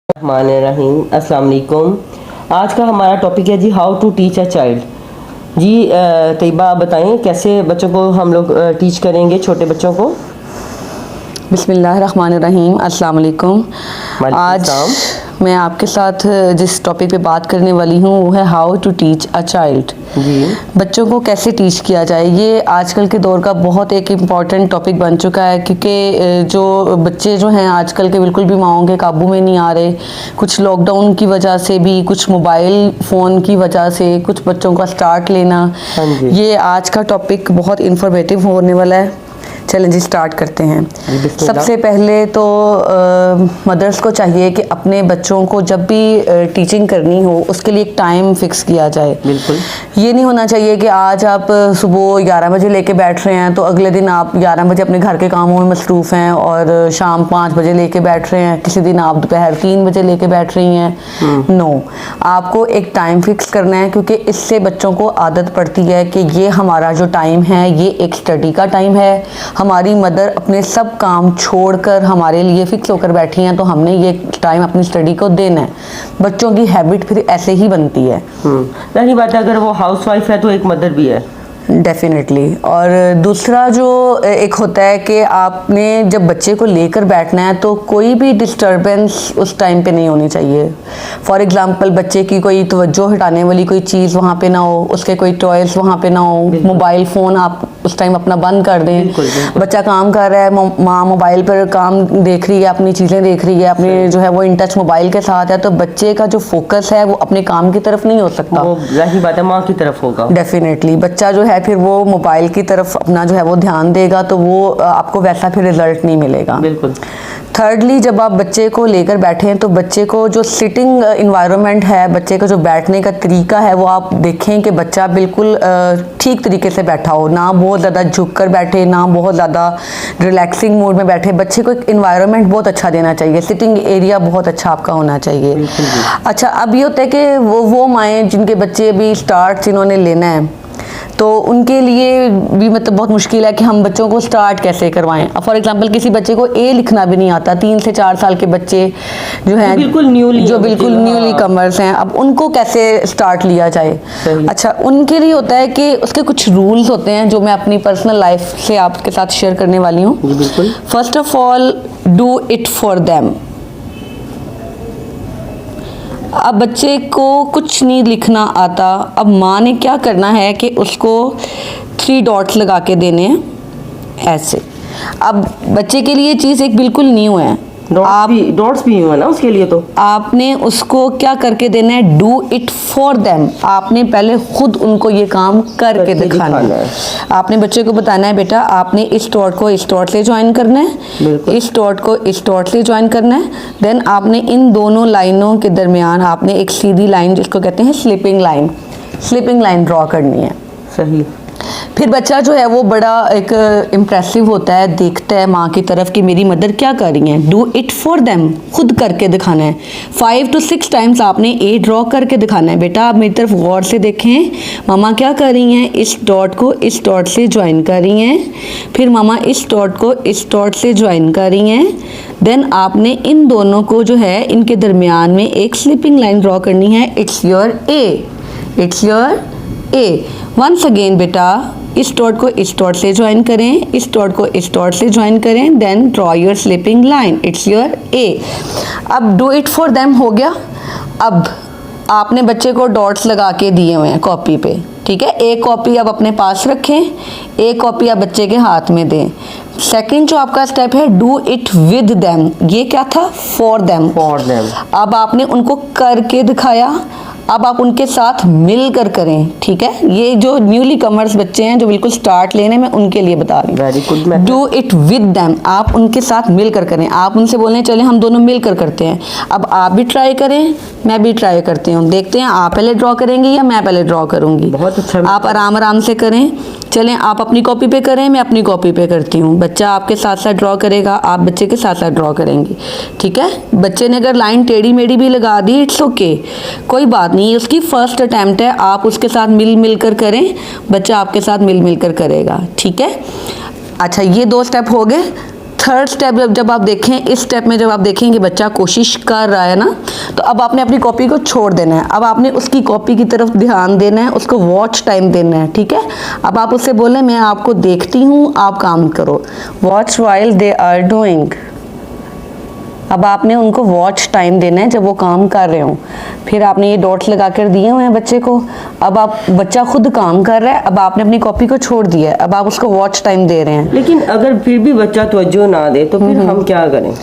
रहीम अस्सलाम वालेकुम। आज का हमारा टॉपिक है जी how to teach a child. जी तैयबा आप बताएं कैसे बच्चों को हम लोग टीच करेंगे, छोटे बच्चों को। बिस्मिल्लाहिर्रहमानिर्रहीम, अस्सलाम वालेकुम। आज वालेकुम मैं आपके साथ जिस टॉपिक पे बात करने वाली हूँ वो है how to teach a child. जी बच्चों को कैसे टीच किया जाए, ये आजकल के दौर का बहुत एक इम्पॉर्टेंट टॉपिक बन चुका है, क्योंकि जो बच्चे जो हैं आजकल के बिल्कुल भी माओं के काबू में नहीं आ रहे। कुछ लॉकडाउन की वजह से भी, कुछ मोबाइल फ़ोन की वजह से, कुछ बच्चों का स्टार्ट लेना। हाँ जी। ये आज का टॉपिक बहुत इन्फॉर्मेटिव होने वाला है। चलें जी, स्टार्ट करते हैं। सबसे पहले तो मदर्स को चाहिए कि अपने बच्चों को जब भी टीचिंग करनी हो उसके लिए एक टाइम फिक्स किया जाए। बिल्कुल। ये नहीं होना चाहिए कि आज आप सुबह 11 बजे लेके बैठ रहे हैं तो अगले दिन आप 11 बजे अपने घर के कामों में मसरूफ़ हैं और शाम 5 बजे लेके बैठ रहे हैं, किसी दिन आप दोपहर 3 बजे लेके बैठ रही हैं। नो, आपको एक टाइम फिक्स करना है, क्योंकि इससे बच्चों को आदत पड़ती है कि ये हमारा जो टाइम है ये एक स्टडी का टाइम है। हमारी मदर अपने सब काम छोड़कर हमारे लिए फिक्स होकर बैठी हैं, तो हमने ये टाइम अपनी स्टडी को देना है। बच्चों की हैबिट फिर ऐसे ही बनती है। रही बात है, अगर वो हाउसवाइफ है तो एक मदर भी है। डेफिनेटली। और दूसरा जो एक होता है कि आपने जब बच्चे को लेकर बैठना है तो कोई भी डिस्टर्बेंस उस टाइम पे नहीं होनी चाहिए। फॉर एग्जांपल, बच्चे की कोई तवज्जो हटाने वाली कोई चीज़ वहाँ पे ना हो, उसके कोई टॉयज़ वहाँ पे ना हो, मोबाइल फ़ोन आप उस टाइम अपना बंद कर दें। बिल्कुल। बच्चा काम कर रहा है, माँ मोबाइल पर काम देख रही है, अपनी चीज़ें देख रही है, अपने जो है वो इन टच मोबाइल के साथ है, तो बच्चे का जो फोकस है वो अपने काम की तरफ नहीं हो सकता। वो रही बात है माँ की तरफ होगा। डेफिनेटली बच्चा जो है फिर वो मोबाइल की तरफ अपना जो है वो ध्यान देगा, तो वो आपको वैसा फिर रिजल्ट नहीं मिलेगा। बिल्कुल। थर्डली, जब आप बच्चे को लेकर बैठे हैं तो बच्चे को जो सिटिंग इन्वायरमेंट है, बच्चे का जो बैठने का तरीका है, वो आप देखें कि बच्चा बिल्कुल ठीक तरीके से बैठा हो, ना बहुत ज़्यादा झुक कर बैठे, ना बहुत ज़्यादा रिलैक्सिंग मोड में बैठे। बच्चे को एक इन्वायरमेंट बहुत अच्छा देना चाहिए, सिटिंग एरिया बहुत अच्छा आपका होना चाहिए। अच्छा, अब ये होता है कि वो माएँ जिनके बच्चे अभी स्टार्ट जिन्होंने लेना है तो उनके लिए भी मतलब बहुत मुश्किल है कि हम बच्चों को स्टार्ट कैसे करवाएं। अब फॉर एग्जांपल, किसी बच्चे को ए लिखना भी नहीं आता, 3 से 4 साल के बच्चे जो हैं बिल्कुल न्यूली कमर्स हैं, अब उनको कैसे स्टार्ट लिया जाए। अच्छा, उनके लिए होता है कि उसके कुछ रूल्स होते हैं जो मैं अपनी पर्सनल लाइफ से आपके साथ शेयर करने वाली हूँ। बिल्कुल। First of all, do it for them. अब बच्चे को कुछ नहीं लिखना आता, अब माँ ने क्या करना है कि उसको 3 डॉट्स लगा के देने हैं ऐसे। अब बच्चे के लिए चीज़ एक बिल्कुल न्यू है, डॉट्स भी है ना उसके लिए, तो आपने उसको क्या करके देना है, डू इट फॉर देम। आपने पहले खुद उनको ये काम करके दिखाना है। आपने बच्चे को बताना है, बेटा आपने इस डॉट को इस डॉट से ज्वाइन करना है, इस डॉट को इस डॉट से ज्वाइन करना है। देन आपने इन दोनों लाइनों के दरमियान आपने एक सीधी लाइन, जिसको कहते हैं स्लिपिंग लाइन ड्रॉ करनी है। सही। फिर बच्चा जो है वो बड़ा एक इम्प्रेसिव होता है, देखता है माँ की तरफ कि मेरी मदर क्या कर रही हैं। डू इट फॉर देम, खुद करके दिखाना है। 5 to 6 टाइम्स आपने ए ड्रॉ करके दिखाना है। बेटा आप मेरी तरफ गौर से देखें, मामा क्या कर रही हैं, इस डॉट को इस डॉट से ज्वाइन कर रही हैं, फिर मामा इस डॉट को इस डॉट से ज्वाइन कर रही हैं। देन आपने इन दोनों को जो है इनके दरमियान में एक स्लिपिंग लाइन ड्रॉ करनी है। It's your A. Once again बेटा इस डॉट को इस डॉट से ज्वाइन करें, इस डॉट को इस डॉट से ज्वाइन करें, then draw your sloping line. It's your A. अब डू इट फॉर देम हो गया। अब आपने बच्चे को डॉट्स लगा के दिए हुए हैं कॉपी पे, ठीक है। एक कॉपी आप अपने पास रखें, एक कॉपी आप बच्चे के हाथ में दें। सेकंड जो आपका स्टेप है, डू इट विद देम। ये क्या था, फॉर देम। अब आपने उनको करके दिखाया, अब आप उनके साथ मिल कर करें, ठीक है। ये जो न्यूली कमर्स बच्चे हैं जो बिल्कुल स्टार्ट लेने में, उनके लिए बता रही हूँ। Very good. Do it with them, आप उनके साथ मिल कर करें। आप उनसे बोलें चलें हम दोनों मिल कर करते हैं। अब आप भी ट्राई करें, मैं भी ट्राई करती हूँ, देखते हैं आप पहले ड्रॉ करेंगी या मैं पहले ड्रॉ करूँगी। बहुत अच्छा। आप आराम से करें। चलें आप अपनी कॉपी पे करें, मैं अपनी कॉपी पे करती हूँ। बच्चा आपके साथ साथ ड्रॉ करेगा, आप बच्चे के साथ साथ ड्रॉ करेंगी, ठीक है। बच्चे ने अगर लाइन टेढ़ी मेढ़ी भी लगा दी, इट्स ओके, कोई बात नहीं, उसकी फर्स्ट अटैम्प्ट है। आप उसके साथ मिल कर करें, बच्चा आपके साथ मिल कर करेगा, ठीक है। अच्छा, ये 2 स्टेप हो गए। थर्ड स्टेप जब आप देखें, इस स्टेप में जब आप देखें कि बच्चा कोशिश कर रहा है ना, तो अब आपने अपनी कॉपी को छोड़ देना है। अब आपने उसकी कॉपी की तरफ ध्यान देना है, उसको वॉच टाइम देना है, ठीक है। अब आप उससे बोलें मैं आपको देखती हूँ, आप काम करो। Watch while they are doing. अब आपने उनको वॉच टाइम देना है जब वो काम कर रहे हो। फिर आपने ये डॉट्स लगा कर दिए हुए हैं बच्चे को। अब आप, बच्चा खुद काम कर रहा है, अब आपने अपनी कॉपी को छोड़ दिया है, अब आप उसको वॉच टाइम दे रहे हैं। लेकिन अगर फिर भी बच्चा तवज्जो ना दे तो फिर हम क्या करें?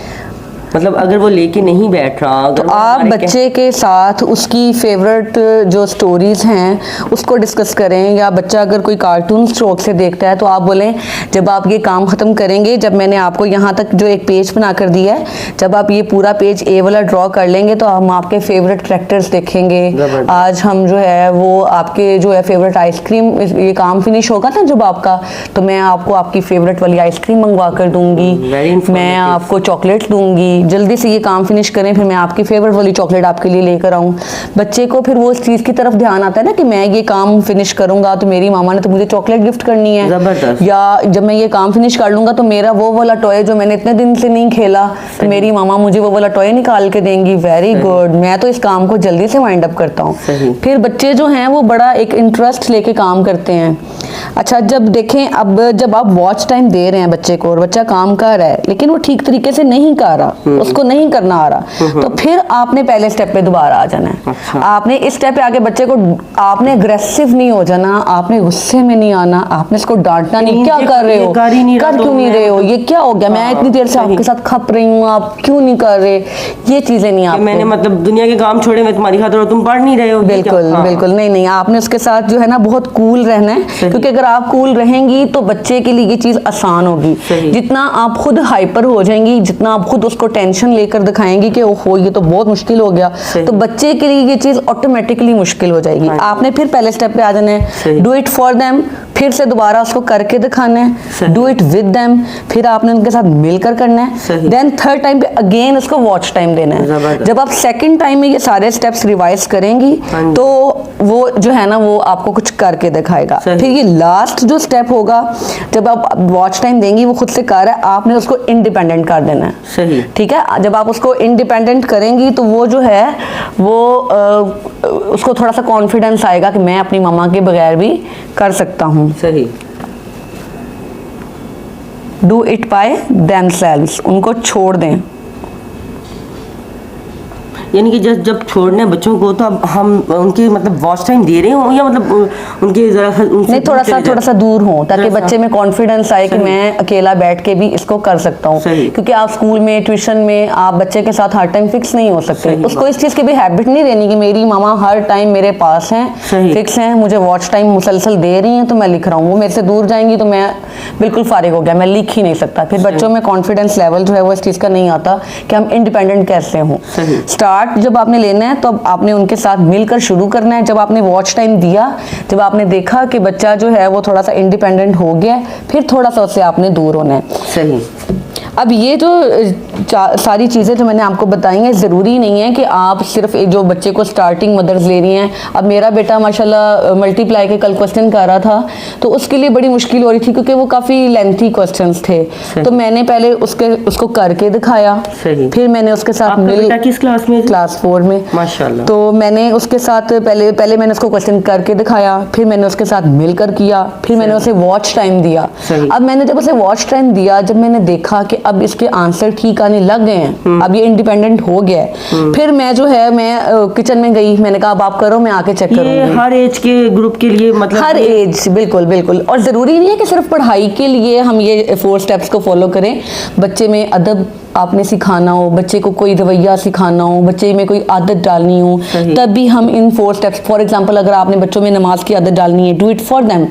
मतलब अगर वो लेके नहीं बैठ रहा, अगर तो आप बच्चे के साथ उसकी फेवरेट जो स्टोरीज हैं उसको डिस्कस करें, या बच्चा अगर कोई कार्टून शौक से देखता है तो आप बोलें जब आप ये काम ख़त्म करेंगे, जब मैंने आपको यहाँ तक जो एक पेज बना कर दिया है, जब आप ये पूरा पेज ए वाला ड्रॉ कर लेंगे तो हम आपके फेवरेट कैरेक्टर्स देखेंगे। आज हम जो है वो आपके जो है फेवरेट आइसक्रीम, ये काम फिनिश होगा ना जब आपका, तो मैं आपको आपकी फेवरेट वाली आइसक्रीम मंगवा कर दूंगी, मैं आपको चॉकलेट दूंगी, जल्दी से ये काम फिनिश करें, फिर मैं आपकी फेवरेट वाली चॉकलेट आपके लिए लेकर आऊँ। बच्चे को फिर वो इस चीज़ की तरफ ध्यान आता है ना कि मैं ये काम फिनिश करूंगा तो मेरी मामा ने तो मुझे चॉकलेट गिफ्ट करनी है, या जब मैं ये काम फिनिश कर लूंगा तो मेरा वो वाला टॉय जो मैंने इतने दिन से नहीं खेला तो मेरी मामा मुझे वो वाला टॉय निकाल के देंगी। वेरी गुड, मैं तो इस काम को जल्दी से वाइंड अप करता हूँ। फिर बच्चे जो हैं वो बड़ा एक इंटरेस्ट लेके काम करते हैं। अच्छा, जब देखें, अब जब आप वॉच टाइम दे रहे हैं बच्चे को और बच्चा काम कर रहा है लेकिन वो ठीक तरीके से नहीं कर रहा, उसको नहीं करना आ रहा, तो फिर आपने पहले स्टेप पे दोबारा आ जाना है। अच्छा। आपने इस स्टेप पे आके बच्चे को, आपने अग्रेसिव नहीं हो जाना, आपने गुस्से में नहीं आना, आपने इसको डांटना नहीं, क्या कर रहे हो, कर क्यों नहीं रहे हो, ये क्या हो गया, मैं इतनी देर से आपके साथ खप रही हूँ, आप क्यों नहीं कर रहे, ये चीजें नहीं। आप मैंने मतलब दुनिया के काम छोड़े, मैं तुम्हारी खातिर और तुम पढ़ नहीं रहे हो। बिल्कुल बिल्कुल नहीं, आपने उसके साथ जो है ना बहुत कूल रहना है, क्योंकि अगर आप कूल रहेंगी तो बच्चे के लिए ये चीज आसान होगी। जितना आप खुद हाइपर हो जाएंगी, जितना आप खुद उसको टेंशन लेकर दिखाएंगी कि ओहो ये तो बहुत मुश्किल हो गया, तो बच्चे के लिए ये चीज ऑटोमेटिकली मुश्किल हो जाएगी। आपने फिर पहले स्टेप पे आ जाना है, डू इट फॉर देम, फिर से दोबारा उसको करके दिखाना है, डू इट विद देम, फिर आपने उनके साथ मिलकर करना है, देन थर्ड टाइम पे अगेन उसको वॉच टाइम देना है। जब आप सेकंड टाइम में ये सारे स्टेप्स रिवाइज करेंगी तो वो जो है ना वो आपको कुछ करके दिखाएगा। फिर ये लास्ट जो स्टेप होगा, जब आप वॉच टाइम देंगी, वो खुद से कर रहा है, आपने उसको इंडिपेंडेंट कर देना है। सही, ठीक है। जब आप उसको इंडिपेंडेंट करेंगी तो वो जो है वो उसको थोड़ा सा कॉन्फिडेंस आएगा कि मैं अपनी मम्मा के बगैर भी कर सकता हूँ। सही। डू इट बाय देमसेल्व्स, उनको छोड़ दें। यानी कि जब छोड़ने बच्चों को तो अब हम उनके मतलब वॉच टाइम दे रहे हो या मतलब उनके जरा नहीं, थोड़ा सा दूर हो ताकि बच्चे में कॉन्फिडेंस आए कि मैं अकेला बैठ के भी इसको कर सकता हूँ। क्योंकि आप स्कूल में, ट्यूशन में आप बच्चे के साथ हर टाइम फिक्स नहीं हो सकते। उसको इस चीज की भी हैबिट नहीं देनी कि मेरी मामा हर टाइम मेरे पास हैं, फिक्स हैं, मुझे वॉच टाइम मुसलसल दे रही हैं तो मैं लिख रहा हूँ। वो मेरे से दूर जाएंगी तो मैं बिल्कुल फारिग हो गया, मैं लिख ही नहीं सकता। फिर बच्चों में कॉन्फिडेंस लेवल जो है वो इस चीज का नहीं आता कि हम इंडिपेंडेंट कैसे हों। स्टार्ट जब आपने लेना है तो आपने उनके साथ मिलकर शुरू करना है। जब आपने वॉच टाइम दिया, जब आपने देखा कि बच्चा जो है वो थोड़ा सा इंडिपेंडेंट हो गया, फिर थोड़ा सा उससे आपने दूर होना है। सही। अब ये जो सारी चीज़ें जो मैंने आपको बताई हैं, ज़रूरी नहीं है कि आप सिर्फ जो बच्चे को स्टार्टिंग मदर्स ले रही हैं। अब मेरा बेटा माशाल्लाह मल्टीप्लाई के कल क्वेश्चन कर रहा था तो उसके लिए बड़ी मुश्किल हो रही थी क्योंकि वो काफ़ी लेंथी क्वेश्चंस थे। तो मैंने पहले उसको करके दिखाया, फिर मैंने उसके साथ बेटा किस क्लास में? क्लास 4 में माशाल्लाह। तो मैंने उसके साथ पहले मैंने उसको क्वेश्चन करके दिखाया, फिर मैंने उसके साथ मिलकर किया, फिर मैंने उसे वॉच टाइम दिया। अब मैंने जब उसे वॉच टाइम दिया, जब मैंने देखा कि अब इसके आंसर ठीक आने लग गए हैं, अब ये इंडिपेंडेंट हो गया है, फिर मैं जो है मैं किचन में गई, मैंने कहा अब आप करो, मैं आके चेक करूंगी। हर एज के ग्रुप के लिए, मतलब हर एज, बिल्कुल बिल्कुल। और जरूरी नहीं है कि सिर्फ पढ़ाई के लिए हम ये 4 स्टेप्स को फॉलो करें। बच्चे में अदब आपने सिखाना हो, बच्चे को कोई रवैया सिखाना हो, बच्चे में कोई आदत डालनी हो, तब भी हम इन 4 स्टेप्स, फॉर एग्जांपल अगर आपने बच्चों में नमाज की आदत डालनी है, डू इट फॉर देम,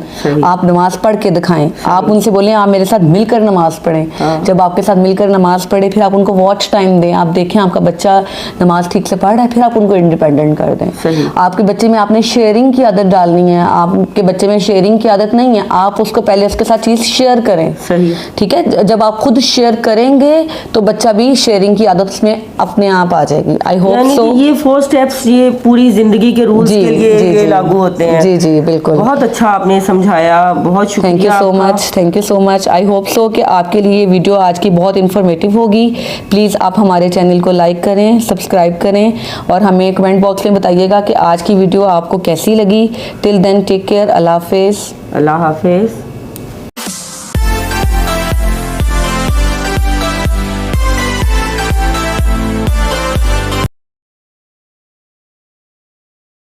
आप नमाज पढ़ के दिखाएं। आप उनसे बोलें आप मेरे साथ मिलकर नमाज पढ़ें। जब आपके साथ मिलकर नमाज पढ़े, फिर आप उनको वॉच टाइम दें, आप देखें आपका बच्चा नमाज ठीक से पढ़ रहा है, फिर आप उनको इंडिपेंडेंट कर दें। सही। आपके बच्चे में आपने शेयरिंग की आदत डालनी है, आपके बच्चे में शेयरिंग की आदत नहीं है, आप उसको पहले उसके साथ चीज़ शेयर करें। सही। ठीक है, जब आप खुद शेयर करेंगे तो बच्चा भी शेयरिंग की आदत उसमें अपने आप आ जाएगी। आई होप यानी सो। कि ये 4 स्टेप्स ये पूरी जिंदगी के रूल्स जी, के लिए जी, ये जी। लागू होते हैं। जी जी बिल्कुल। बहुत अच्छा आपने समझाया, बहुत शुक्रिया। थैंक यू सो आपका। Much, thank you so much. I hope so कि आपके लिए ये वीडियो आज की बहुत इन्फॉर्मेटिव होगी। प्लीज़ आप हमारे चैनल को लाइक करें, सब्सक्राइब करें और हमें कमेंट बॉक्स में बताइएगा कि आज की वीडियो आपको कैसी लगी। टिल देन टेक केयर, अल्लाह हाफिज़। अल्लाह हाफिज।